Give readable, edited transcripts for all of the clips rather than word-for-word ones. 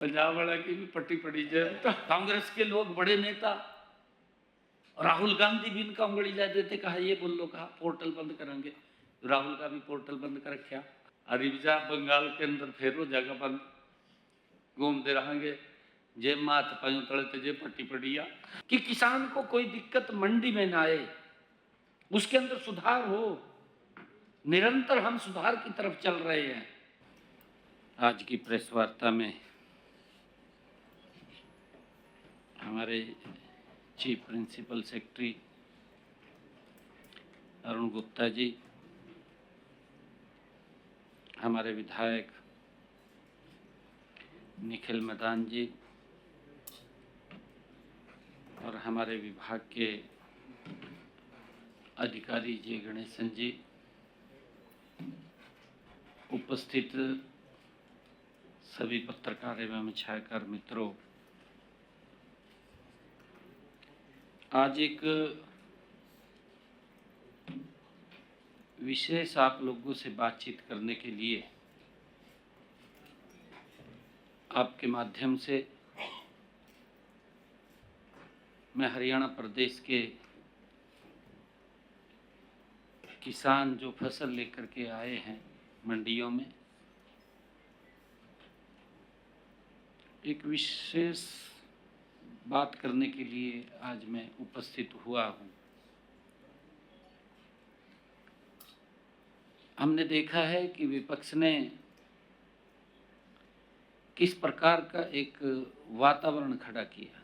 पंजाब वाला की भी पट्टी पड़ी जाए तो कांग्रेस के लोग बड़े नेता राहुल गांधी भी इनका उंगली जा देते, कहा ये बोल लो, कहा पोर्टल बंद करेंगे, राहुल का भी पोर्टल बंद कर रखा। अरिजा बंगाल के अंदर फेरो जगह बंद घूमते रहेंगे, जे मात पायू तले ते जे पट्टी पड़िया कि किसान को कोई दिक्कत मंडी में ना आए, उसके अंदर सुधार हो। निरंतर हम सुधार की तरफ चल रहे हैं। आज की प्रेस वार्ता में हमारे chief principal secretary Arun Gupta ji, हमारे विधायक निखिल मैदान जी और हमारे विभाग के अधिकारी जी गणेशन जी, उपस्थित सभी पत्रकार एवं छायाकार मित्रों, आज एक विशेष आप लोगों से बातचीत करने के लिए आपके माध्यम से मैं हरियाणा प्रदेश के किसान जो फसल लेकर के आए हैं मंडियों में, एक विशेष बात करने के लिए आज मैं उपस्थित हुआ हूं। हमने देखा है कि विपक्ष ने किस प्रकार का एक वातावरण खड़ा किया।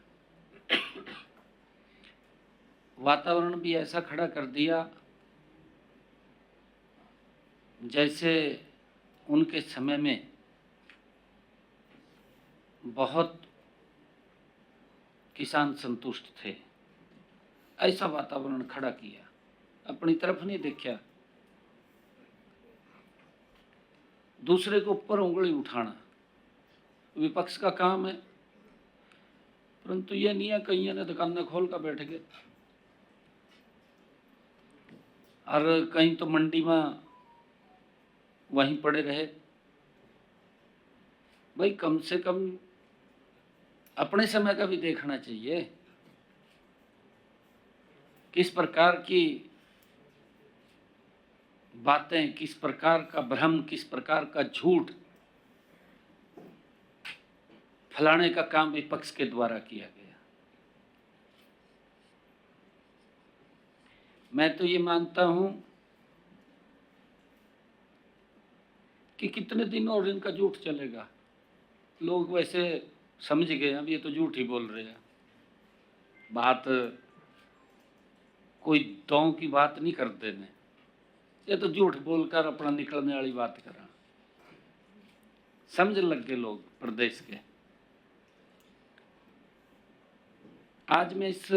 वातावरण भी ऐसा खड़ा कर दिया जैसे उनके समय में बहुत किसान संतुष्ट थे, ऐसा वातावरण खड़ा किया। अपनी तरफ नहीं देखा, दूसरे के ऊपर उंगली उठाना विपक्ष का काम है। परंतु ये नहीं है कहीं ने दुकानें खोल कर बैठ गए और कहीं तो मंडी में वहीं पड़े रहे। भाई कम से कम अपने समय का भी देखना चाहिए, किस प्रकार की बातें, किस प्रकार का भ्रम, किस प्रकार का झूठ फैलाने का काम विपक्ष के द्वारा किया गया। मैं तो ये मानता हूं कि कितने दिन और इनका झूठ चलेगा। लोग वैसे समझ गए अब ये तो झूठ ही बोल रहे हैं, बात कोई दौं की बात नहीं कर देने, ये तो झूठ बोलकर अपना निकलने वाली बात करा, समझ लग गए लोग प्रदेश के। आज मैं इस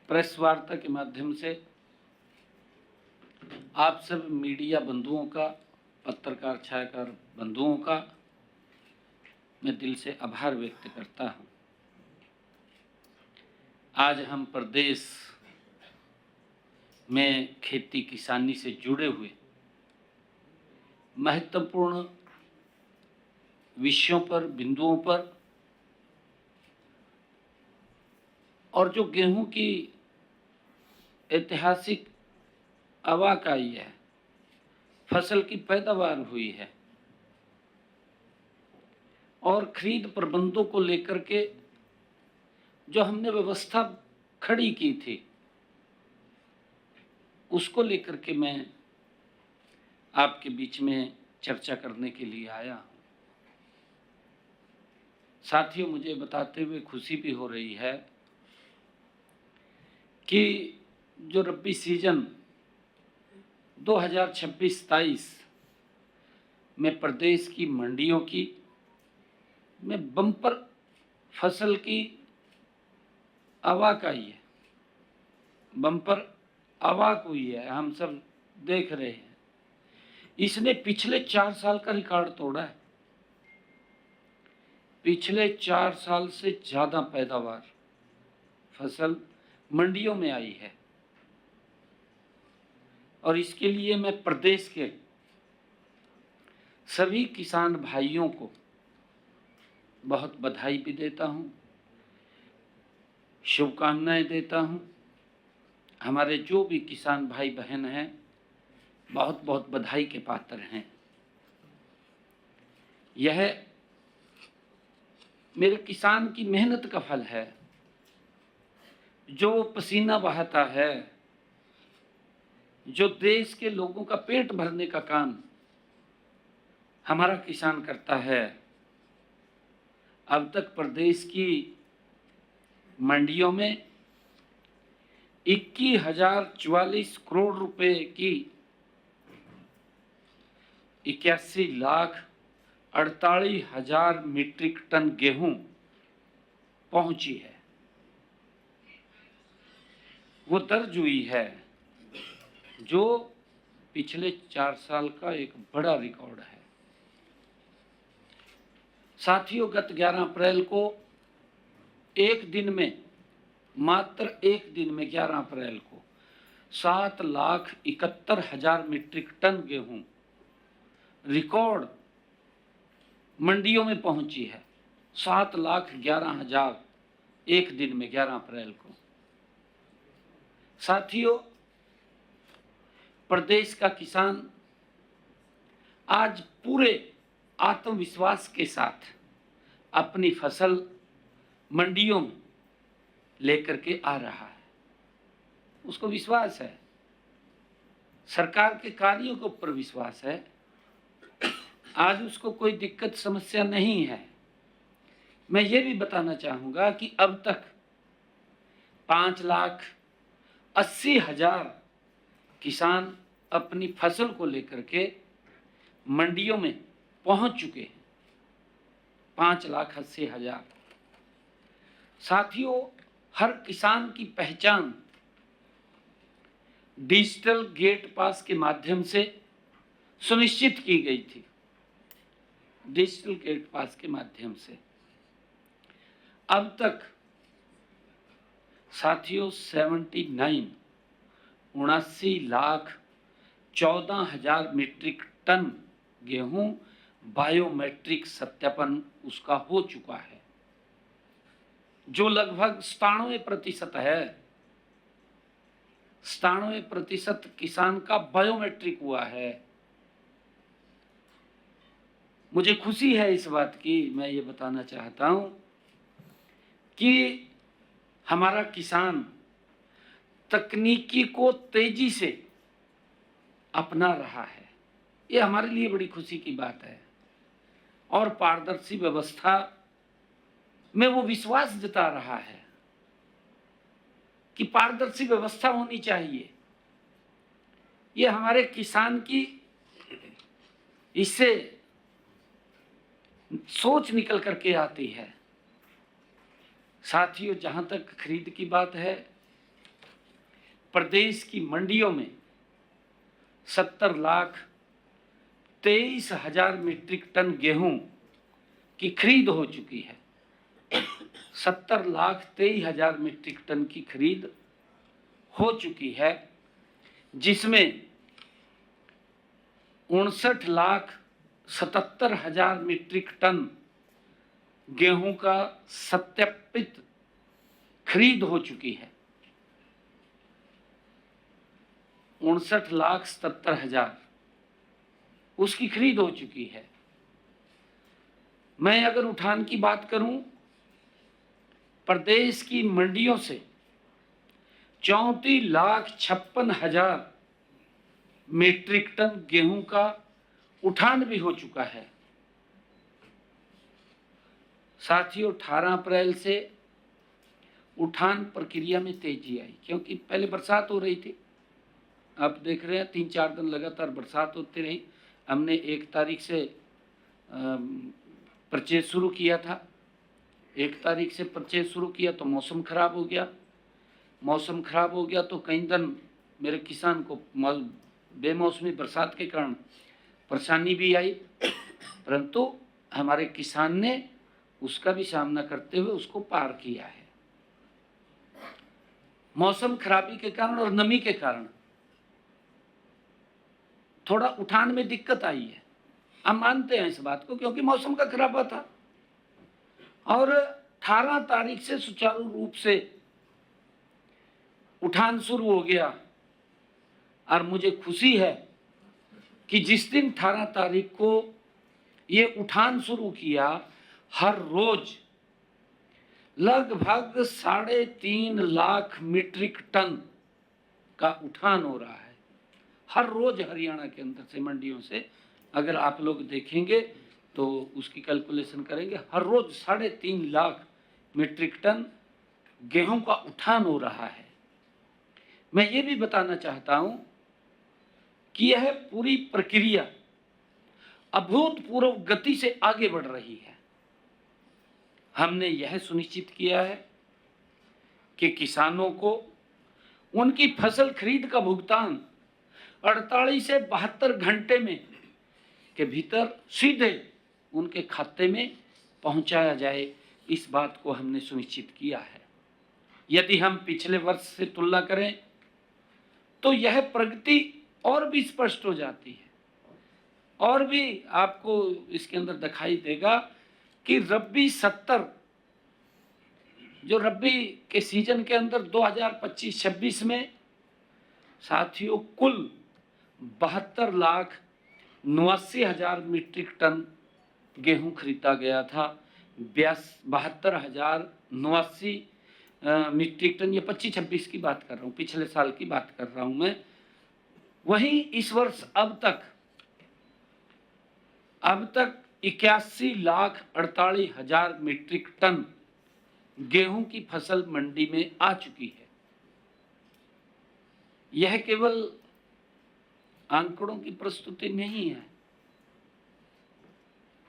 प्रेस वार्ता के माध्यम से आप सब मीडिया बंधुओं का, पत्रकार छायाकार बंधुओं का मैं दिल से आभार व्यक्त करता हूं। आज हम प्रदेश में खेती किसानी से जुड़े हुए महत्वपूर्ण विषयों पर, बिंदुओं पर और जो गेहूं की ऐतिहासिक अवाक आई है, फसल की पैदावार हुई है और खरीद प्रबंधों को लेकर के जो हमने व्यवस्था खड़ी की थी, उसको लेकर के मैं आपके बीच में चर्चा करने के लिए आया हूं। साथियों, मुझे बताते हुए खुशी भी हो रही है कि जो रबी सीजन 2026-27 में प्रदेश की मंडियों की में बम्पर फसल की अवाक आई है, बम्पर अवाक हुई है, हम सब देख रहे हैं। इसने पिछले 4 साल का रिकॉर्ड तोड़ा है। पिछले 4 साल से ज्यादा पैदावार फसल मंडियों में आई है और इसके लिए मैं प्रदेश के सभी किसान भाइयों को बहुत बधाई भी देता हूँ, शुभकामनाएं देता हूँ। हमारे जो भी किसान भाई बहन हैं बहुत बहुत बधाई के पात्र हैं। यह मेरे किसान की मेहनत का फल है। जो पसीना बहाता है, जो देश के लोगों का पेट भरने का काम हमारा किसान करता है। अब तक प्रदेश की मंडियों में 21,044 करोड़ रुपए की 81,48,000 मीट्रिक टन गेहूं पहुंची है। वो दर्ज हुई है जो पिछले 4 साल का एक बड़ा रिकॉर्ड है। साथियों, गत 11 अप्रैल को एक दिन में, मात्र एक दिन में 11 अप्रैल को 7,71,000 मीट्रिक टन गेहूं रिकॉर्ड मंडियों में पहुंची है। 7,11,000 एक दिन में 11 अप्रैल को। साथियों, प्रदेश का किसान आज पूरे आत्मविश्वास के साथ अपनी फसल मंडियों में लेकर के आ रहा है। उसको विश्वास है, सरकार के कार्यों के ऊपर विश्वास है। आज उसको कोई दिक्कत समस्या नहीं है। मैं ये भी बताना चाहूँगा कि अब तक 5,80,000 किसान अपनी फसल को लेकर के मंडियों में पहुंच चुके हैं। 5,80,000। साथियों, हर किसान की पहचान डिजिटल गेट पास के माध्यम से सुनिश्चित की गई थी। डिजिटल गेट पास के माध्यम से अब तक साथियों 79,79,14,000 मीट्रिक टन गेहूं बायोमेट्रिक सत्यापन उसका हो चुका है, जो लगभग 97% है। 97% किसान का बायोमेट्रिक हुआ है। मुझे खुशी है इस बात की। मैं ये बताना चाहता हूं कि हमारा किसान तकनीकी को तेजी से अपना रहा है। ये हमारे लिए बड़ी खुशी की बात है और पारदर्शी व्यवस्था में वो विश्वास जता रहा है कि पारदर्शी व्यवस्था होनी चाहिए। ये हमारे किसान की इससे सोच निकल करके आती है। साथियों, जहां तक खरीद की बात है, प्रदेश की मंडियों में 70,23,000 मीट्रिक टन गेहूं की खरीद हो चुकी है। 70,23,000 मीट्रिक टन की खरीद हो चुकी है, जिसमें 59,77,000 मीट्रिक टन गेहूं का सत्यापित खरीद हो चुकी है। 59,77,000 उसकी खरीद हो चुकी है। मैं अगर उठान की बात करूं, प्रदेश की मंडियों से 34,56,000 मीट्रिक टन गेहूं का उठान भी हो चुका है। साथियों, 18 अप्रैल से उठान प्रक्रिया में तेजी आई, क्योंकि पहले बरसात हो रही थी। आप देख रहे हैं 3-4 दिन लगातार बरसात होती रही। हमने 1 तारीख से परचेज शुरू किया था। 1 तारीख से परचेज शुरू किया तो मौसम खराब हो गया। मौसम खराब हो गया तो कई दिन मेरे किसान को बेमौसमी बरसात के कारण परेशानी भी आई, परंतु हमारे किसान ने उसका भी सामना करते हुए उसको पार किया है। मौसम खराबी के कारण और नमी के कारण थोड़ा उठान में दिक्कत आई है। हम मानते हैं इस बात को, क्योंकि मौसम का खराबा था। और 18 तारीख से सुचारू रूप से उठान शुरू हो गया। और मुझे खुशी है कि जिस दिन 18 तारीख को ये उठान शुरू किया, हर रोज लगभग 3.5 लाख मीट्रिक टन का उठान हो रहा है हर रोज हरियाणा के अंदर से, मंडियों से। अगर आप लोग देखेंगे तो उसकी कैलकुलेशन करेंगे, हर रोज 3.5 लाख मीट्रिक टन गेहूं का उठान हो रहा है। मैं ये भी बताना चाहता हूं कि यह पूरी प्रक्रिया अभूतपूर्व गति से आगे बढ़ रही है। हमने यह सुनिश्चित किया है कि किसानों को उनकी फसल खरीद का भुगतान 48 से 72 घंटे में के भीतर सीधे उनके खाते में पहुंचाया जाए, इस बात को हमने सुनिश्चित किया है। यदि हम पिछले वर्ष से तुलना करें तो यह प्रगति और भी स्पष्ट हो जाती है, और भी आपको इसके अंदर दिखाई देगा कि रबी 70 जो रबी के सीजन के अंदर 2025-26 में साथियों कुल 72,89,000 मीट्रिक टन गेहूं खरीदा गया था। 72,089 मीट्रिक टन, ये 25-26 की बात कर रहा हूँ, पिछले साल की बात कर रहा हूँ मैं। वहीं इस वर्ष अब तक 81,48,000 मीट्रिक टन गेहूं की फसल मंडी में आ चुकी है। यह केवल आंकड़ों की प्रस्तुति नहीं है,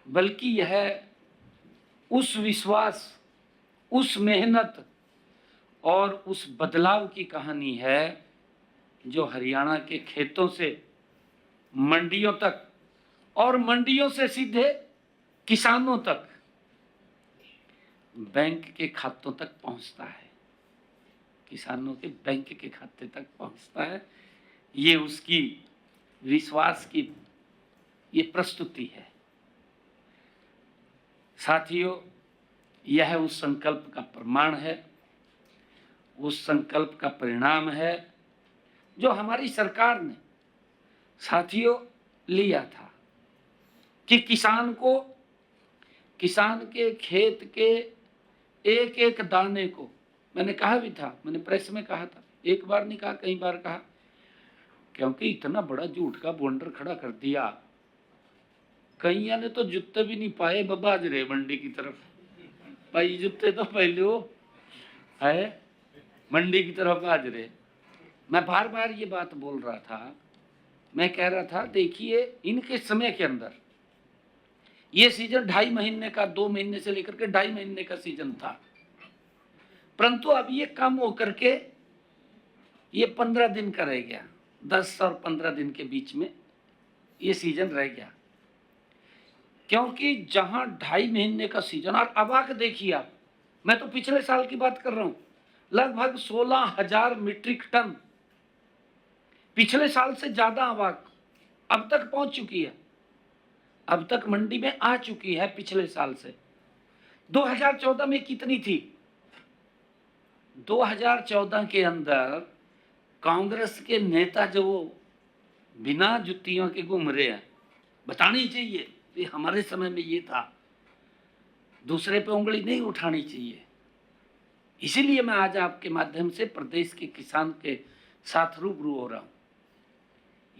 बल्कि यह उस विश्वास, उस मेहनत और उस बदलाव की कहानी है जो हरियाणा के खेतों से मंडियों तक और मंडियों से सीधे किसानों तक, बैंक के खातों तक पहुंचता है, किसानों के बैंक के खाते तक पहुंचता है। ये उसकी विश्वास की ये प्रस्तुति है। साथियों, यह उस संकल्प का प्रमाण है, उस संकल्प का परिणाम है जो हमारी सरकार ने साथियों लिया था कि किसान को, किसान के खेत के एक एक दाने को, मैंने कहा भी था, मैंने प्रेस में कहा था, एक बार नहीं कहा, कई बार कहा, क्योंकि इतना बड़ा झूठ का बॉन्डर खड़ा कर दिया। कईया ने तो जूते भी नहीं पाए, बबाज रहे मंडी की तरफ, भाई जूते तो पहले हो है, मंडी की तरफ आज रहे। मैं बार बार ये बात बोल रहा था, मैं कह रहा था देखिए इनके समय के अंदर ये सीजन 2.5 महीने का, 2 महीने से लेकर के 2.5 महीने का सीजन था, परंतु अब ये कम होकर के ये 15 दिन का रह गया, 10 और 15 दिन के बीच में ये सीजन रह गया। क्योंकि जहां 2.5 महीने का सीजन, और अवाक देखिए आप, मैं तो पिछले साल की बात कर रहा हूं, लगभग 16,000 मीट्रिक टन, पिछले साल से ज्यादा अवाक अब तक पहुंच चुकी है, अब तक मंडी में आ चुकी है पिछले साल से। 2014 में कितनी थी? 2014 के अंदर कांग्रेस के नेता जो बिना जुतियों के घूम रहे हैं, बतानी चाहिए कि हमारे समय में ये था, दूसरे पे उंगली नहीं उठानी चाहिए। इसीलिए मैं आज आपके माध्यम से प्रदेश के किसान के साथ रूबरू हो रहा हूं।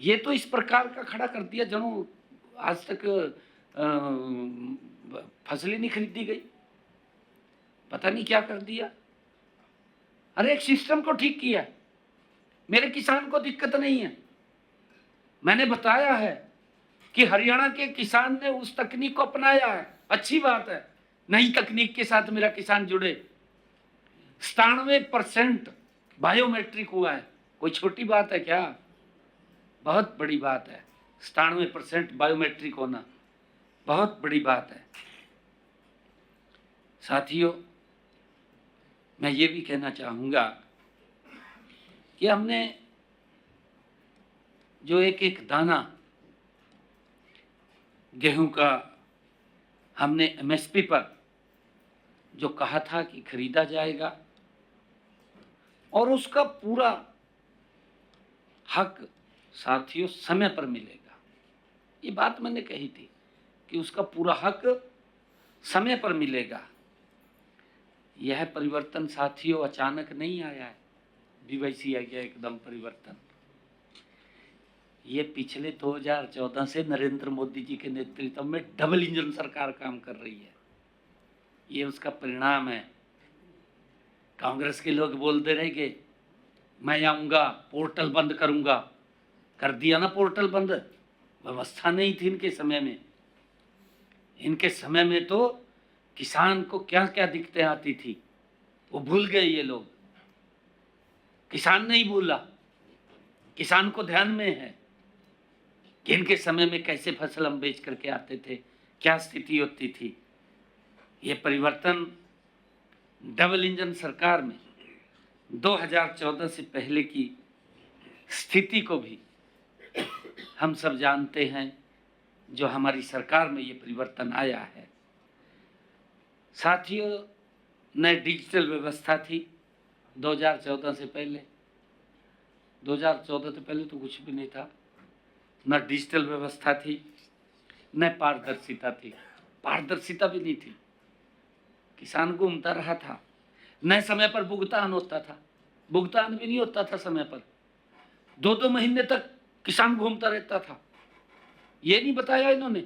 ये तो इस प्रकार का खड़ा कर दिया जनों आज तक फसलें नहीं खरीदी गई, पता नहीं क्या कर दिया। अरे एक सिस्टम को ठीक किया, मेरे किसान को दिक्कत नहीं है। मैंने बताया है कि हरियाणा के किसान ने उस तकनीक को अपनाया है, अच्छी बात है, नई तकनीक के साथ मेरा किसान जुड़े। 97% बायोमेट्रिक हुआ है, कोई छोटी बात है क्या? बहुत बड़ी बात है। 97% बायोमेट्रिक होना बहुत बड़ी बात है। साथियों, मैं ये भी कहना चाहूँगा कि हमने जो एक एक दाना गेहूं का हमने एमएसपी पर जो कहा था कि खरीदा जाएगा और उसका पूरा हक साथियों समय पर मिलेगा। ये बात मैंने कही थी कि उसका पूरा हक समय पर मिलेगा। यह परिवर्तन साथियों अचानक नहीं आया है, भी वैसी आ गया एकदम परिवर्तन। ये पिछले 2014 से नरेंद्र मोदी जी के नेतृत्व में डबल इंजन सरकार काम कर रही है। ये उसका परिणाम है। कांग्रेस के लोग बोलते रहे कि मैं आऊंगा पोर्टल बंद करूंगा, कर दिया ना पोर्टल बंद। व्यवस्था नहीं थी इनके समय में। इनके समय में तो किसान को क्या क्या दिक्कतें आती थी वो भूल गए ये लोग। किसान नहीं भूला, किसान को ध्यान में है कि इनके समय में कैसे फसल हम बेच करके आते थे, क्या स्थिति होती थी। ये परिवर्तन डबल इंजन सरकार में 2014 से पहले की स्थिति को भी हम सब जानते हैं, जो हमारी सरकार में ये परिवर्तन आया है। साथियों, न डिजिटल व्यवस्था थी 2014 से पहले। 2014 से पहले तो कुछ भी नहीं था, न डिजिटल व्यवस्था थी, न पारदर्शिता थी। पारदर्शिता भी नहीं थी, किसान घूमता रहा था, न समय पर भुगतान होता था, भुगतान भी नहीं होता था समय पर। 2-2 महीने तक किसान घूमता रहता था। ये नहीं बताया इन्होंने,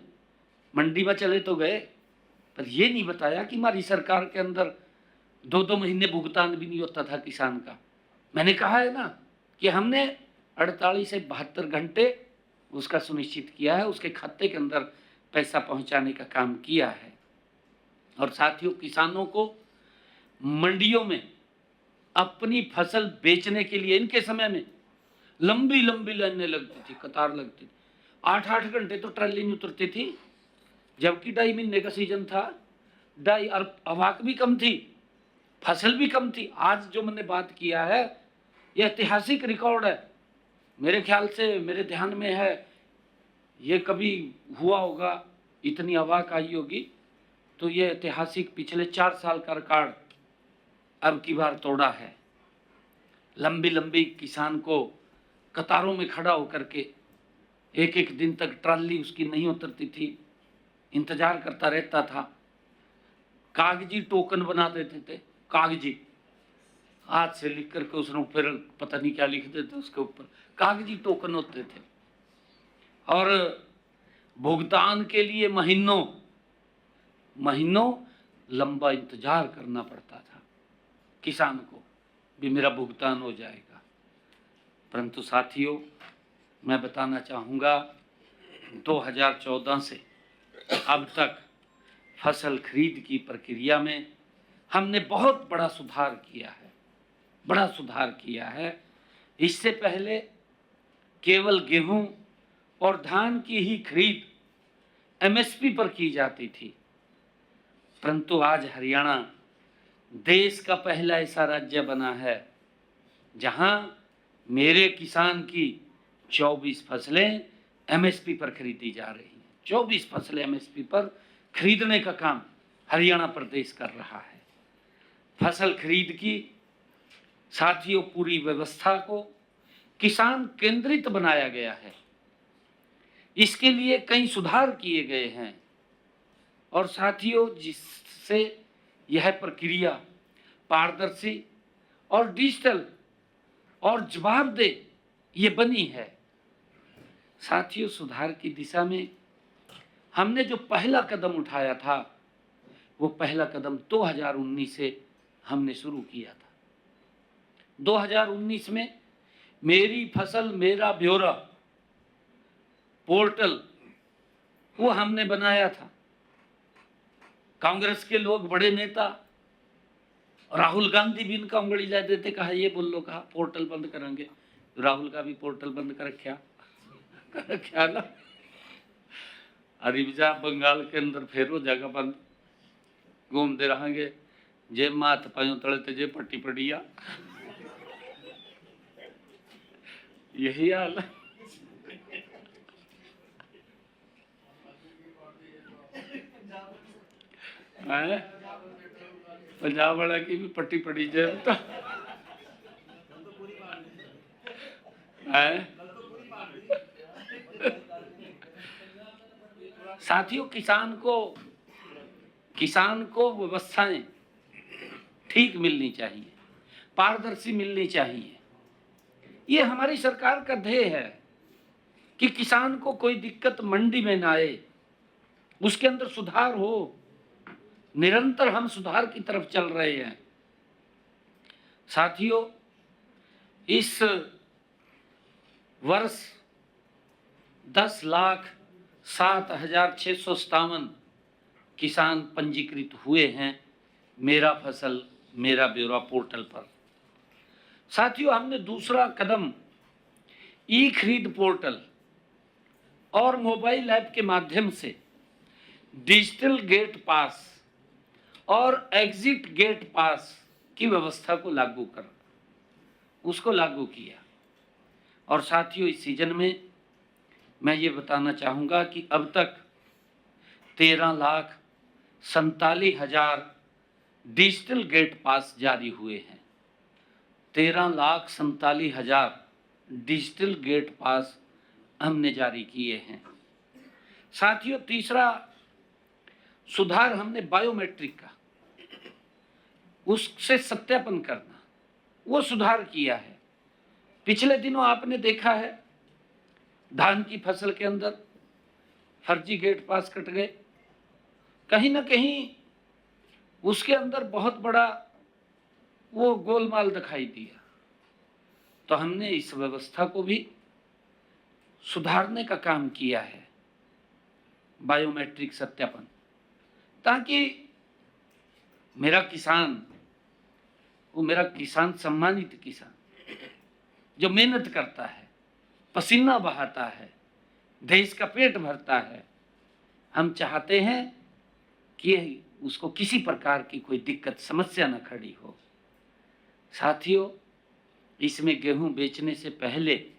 मंडी में चले तो गए, पर ये नहीं बताया कि हमारी सरकार के अंदर 2-2 महीने भुगतान भी नहीं होता था किसान का। मैंने कहा है ना कि हमने 48 से 72 घंटे उसका सुनिश्चित किया है, उसके खाते के अंदर पैसा पहुंचाने का काम किया है। और साथियों, किसानों को मंडियों में अपनी फसल बेचने के लिए इनके समय में लंबी लंबी लाइनें लगती थी, कतार लगती थी। 8-8 घंटे तो ट्रैली नहीं उतरती थी, जबकि 2.5 महीने का सीजन था। 2.5 और आवक भी कम थी, फसल भी कम थी। आज जो मैंने बात किया है यह ऐतिहासिक रिकॉर्ड है। मेरे ख्याल से, मेरे ध्यान में है, ये कभी हुआ होगा, इतनी आवक आई होगी, तो ये ऐतिहासिक पिछले 4 साल का रिकॉर्ड अब की बार तोड़ा है। लंबी लंबी किसान को कतारों में खड़ा होकर के 1-1 दिन तक ट्राली उसकी नहीं उतरती थी, इंतजार करता रहता था। कागजी टोकन बना देते थे, कागजी, हाथ से लिख करके उसने फिर पता नहीं क्या लिख देते उसके ऊपर, कागजी टोकन होते थे। और भुगतान के लिए महीनों महीनों लंबा इंतजार करना पड़ता था किसान को, भी मेरा भुगतान हो जाएगा। परंतु साथियों, मैं बताना चाहूँगा, 2014 से अब तक फसल खरीद की प्रक्रिया में हमने बहुत बड़ा सुधार किया है, बड़ा सुधार किया है। इससे पहले केवल गेहूं और धान की ही खरीद एमएसपी पर की जाती थी, परंतु आज हरियाणा देश का पहला ऐसा राज्य बना है जहां मेरे किसान की 24 फसलें एमएसपी पर खरीदी जा रही हैं। 24 फसलें एमएसपी पर खरीदने का काम हरियाणा प्रदेश कर रहा है। फसल खरीद की साथियों पूरी व्यवस्था को किसान केंद्रित बनाया गया है। इसके लिए कई सुधार किए गए हैं और साथियों, जिससे यह प्रक्रिया पारदर्शी और डिजिटल और जवाबदेह ये बनी है। साथियों, सुधार की दिशा में हमने जो पहला कदम उठाया था, वो पहला कदम 2019 से हमने शुरू किया था। 2019 में मेरी फसल मेरा ब्यौरा पोर्टल वो हमने बनाया था। कांग्रेस के लोग, बड़े नेता, राहुल गांधी भी इनका उंगली ला देते, कहा ये बोल लो, कहा पोर्टल बंद करेंगे। राहुल का भी पोर्टल बंद कर रखा ना। अरिबजा बंगाल के अंदर फेरो जगह बंद घूमते रहेंगे, जे माथ पायों तले ते जे पट्टी पड़िया, यही हाल है। है पंजाब वाला की भी पट्टी पड़ी जेब तो है। साथियों, किसान को व्यवस्थाएं ठीक मिलनी चाहिए, पारदर्शी मिलनी चाहिए। ये हमारी सरकार का ध्येय है कि किसान को कोई दिक्कत मंडी में ना आए, उसके अंदर सुधार हो। निरंतर हम सुधार की तरफ चल रहे हैं। साथियों, इस वर्ष 10,07,657 किसान पंजीकृत हुए हैं मेरा फसल मेरा ब्यौरा पोर्टल पर। साथियों, हमने दूसरा कदम ई खरीद पोर्टल और मोबाइल ऐप के माध्यम से डिजिटल गेट पास और एग्जिट गेट पास की व्यवस्था को लागू किया। और साथियों, इस सीजन में मैं ये बताना चाहूँगा कि अब तक 13,47,000 डिजिटल गेट पास जारी हुए हैं। 13,47,000 डिजिटल गेट पास हमने जारी किए हैं। साथियों, तीसरा सुधार हमने बायोमेट्रिक का, उससे सत्यापन करना, वो सुधार किया है। पिछले दिनों आपने देखा है धान की फसल के अंदर फर्जी गेट पास कट गए, कहीं ना कहीं उसके अंदर बहुत बड़ा वो गोलमाल दिखाई दिया। तो हमने इस व्यवस्था को भी सुधारने का काम किया है, बायोमेट्रिक सत्यापन, ताकि मेरा किसान, वो मेरा किसान सम्मानित किसान जो मेहनत करता है, पसीना बहाता है, देश का पेट भरता है, हम चाहते हैं कि उसको किसी प्रकार की कोई दिक्कत समस्या न खड़ी हो। साथियों, इसमें गेहूं बेचने से पहले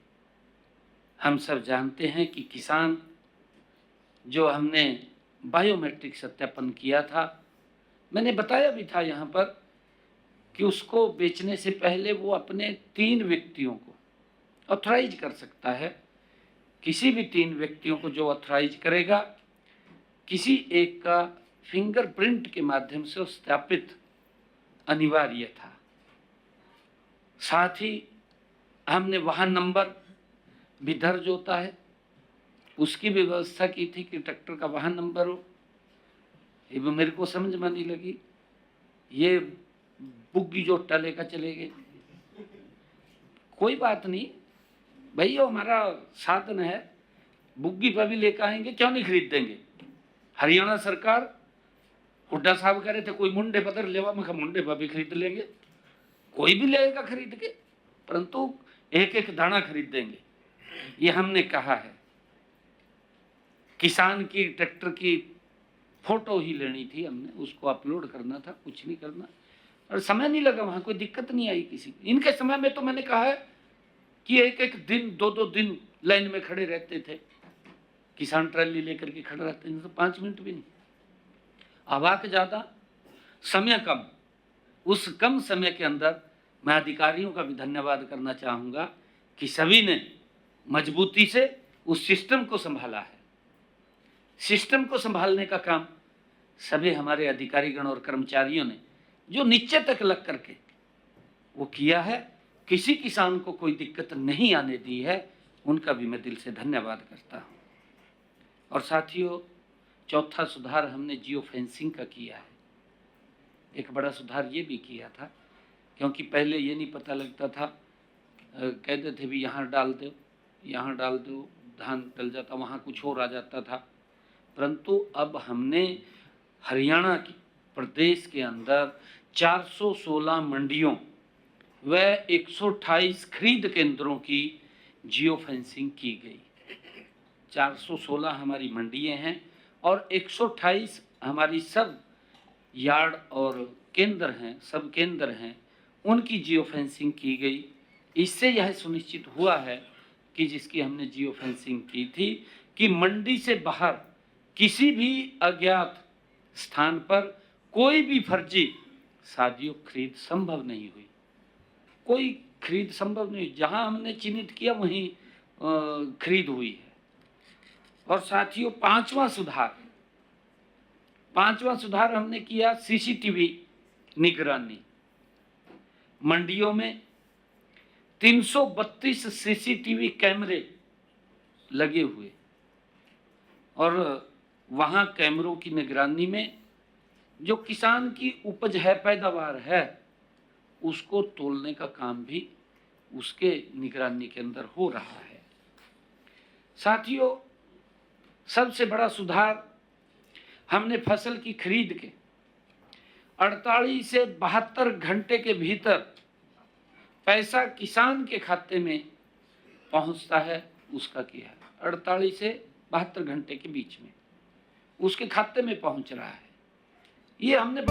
हम सब जानते हैं कि किसान जो हमने बायोमेट्रिक सत्यापन किया था, मैंने बताया भी था यहाँ पर कि उसको बेचने से पहले वो अपने 3 व्यक्तियों को ऑथराइज कर सकता है। किसी भी 3 व्यक्तियों को जो ऑथराइज करेगा, किसी एक का फिंगरप्रिंट के माध्यम से सत्यापित अनिवार्य था। साथ ही हमने वाहन नंबर भी दर्ज होता है, उसकी भी व्यवस्था की थी कि ट्रैक्टर का वाहन नंबर हो। ये मेरे को समझ में नहीं लगी, ये बुग्गी जो टलेगा चलेगे, कोई बात नहीं भाई, वो हमारा साधन है, बुग्गी पर भी लेकर आएंगे, क्यों नहीं खरीद देंगे। हरियाणा सरकार, हुड्डा साहब कह रहे थे कोई मुंडे पतर लेवा, मैं मुंडे पर भी खरीद लेंगे, कोई भी लेगा खरीद के, परंतु एक एक दाना खरीद देंगे, ये हमने कहा है। किसान की ट्रैक्टर की फोटो ही लेनी थी हमने, उसको अपलोड करना था, कुछ नहीं करना, और समय नहीं लगा, वहाँ कोई दिक्कत नहीं आई किसी की। इनके समय में तो मैंने कहा है कि एक एक दिन 2-2 दिन लाइन में खड़े रहते थे, किसान ट्रैली लेकर के खड़े रहते थे, तो 5 मिनट भी नहीं, आवाक ज़्यादा, समय कम। उस कम समय के अंदर मैं अधिकारियों का भी धन्यवाद करना चाहूँगा कि सभी ने मजबूती से उस सिस्टम को संभाला है। सिस्टम को संभालने का काम सभी हमारे अधिकारीगण और कर्मचारियों ने जो नीचे तक लग करके वो किया है, किसी किसान को कोई दिक्कत नहीं आने दी है, उनका भी मैं दिल से धन्यवाद करता हूँ। और साथियों, चौथा सुधार हमने जियो फेंसिंग का किया है। एक बड़ा सुधार ये भी किया था, क्योंकि पहले ये नहीं पता लगता था, कहते थे भी यहाँ डाल दो, यहाँ डाल दो, धान डल जाता, वहाँ कुछ और आ जाता था। परंतु अब हमने हरियाणा की प्रदेश के अंदर 416 मंडियों व 128 खरीद केंद्रों की जियो फेंसिंग की गई। 416 हमारी मंडियां हैं और 128 हमारी सब यार्ड और केंद्र हैं, सब केंद्र हैं, उनकी जियो फेंसिंग की गई। इससे यह सुनिश्चित हुआ है कि जिसकी हमने जियो फेंसिंग की थी कि मंडी से बाहर किसी भी अज्ञात स्थान पर कोई भी फर्जी साथियों खरीद संभव नहीं हुई, कोई खरीद संभव नहीं हुई। जहां हमने चिन्हित किया वहीं खरीद हुई है। और साथियों पांचवा सुधार हमने किया सीसीटीवी निगरानी। मंडियों में 332 सीसीटीवी कैमरे लगे हुए और वहां कैमरों की निगरानी में जो किसान की उपज है, पैदावार है, उसको तोलने का काम भी उसके निगरानी के अंदर हो रहा है। साथियों सबसे बड़ा सुधार हमने फसल की खरीद के 48 से 72 घंटे के भीतर पैसा किसान के खाते में पहुंचता है उसका किया है। 48 से 72 घंटे के बीच में उसके खाते में पहुंच रहा है। ये हमने